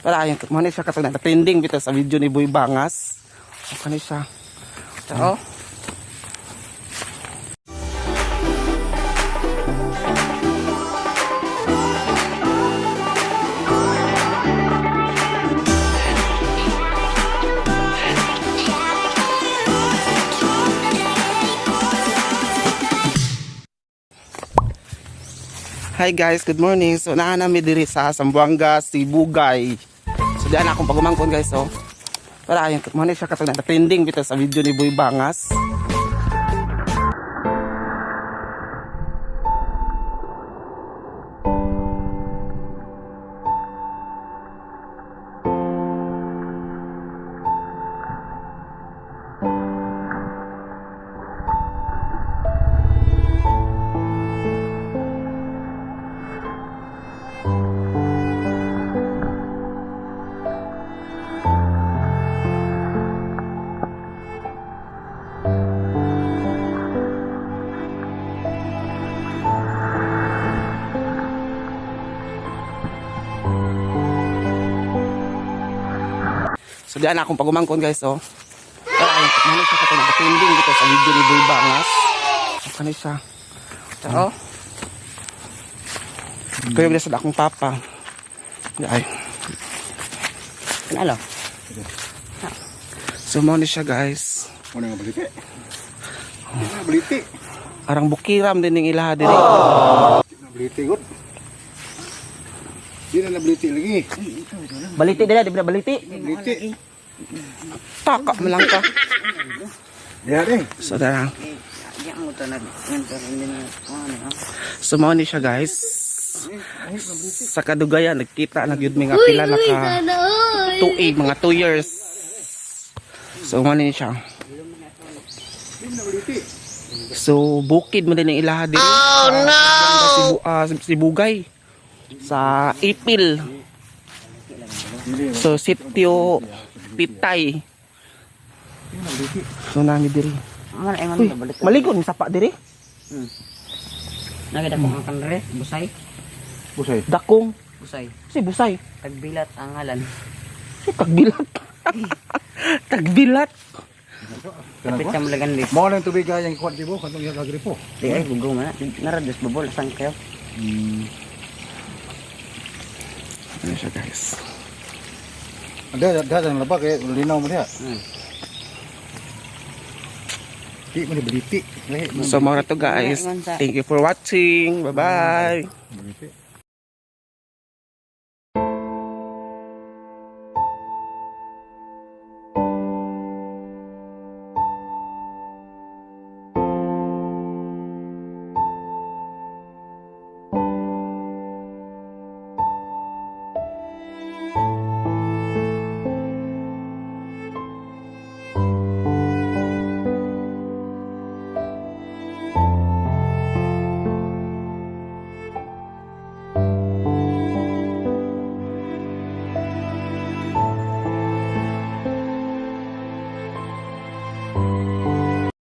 Wala yung mo siya katong trending bitaw sa video ni Boy Bangas. Kani siya. Tao. Hi guys, good morning. So naa nami diri sa Zamboanga, Sibugay. So diyan akong pagumangkon guys, so. Wala yung mo siya katong trending bitaw sa video ni Boy Bangas. So diyan akong pagumangkon guys, so. Ay, ano siya katong trending dito sa video ni Boy Bangas. Kani siya. Tao. Kayo bila sa akong papa. Ay. Kanalo. So mo ni siya guys. Ano nga baliti? Baliti. Arang bukiram din ning ilaha diri. Baliti gud. Di na baliti lagi. Baliti dira, di ba baliti? Baliti. Taka man lang ka. Diha deh. So dara. So mo ni siya guys. Sa kadugayan nagkita na gyud mi nga pila na ka tuig, mga 2 years. So mo ni siya. So bukid mo din ang ilaha diri. Oh no. Sibugay sa Ipil. So sitio Pitay. So nami diri. Uy, maligon sapa diri. Nakita ko ang kanre, busay. Busay. Dakong Busay. si Busay. Tagbilat ang ngalan. Si Tagbilat. Tagbilat. Kapit sa mulagan list. Mo lang tubig yang kuat dibo kantong yang agri po. Di ay bugong na. Narados babol sang kayo. Ano siya guys. Ada yang lebak eh linaw mo diha. Di mo baliti. So mga to guys. Thank you for watching. Bye bye. Baliti.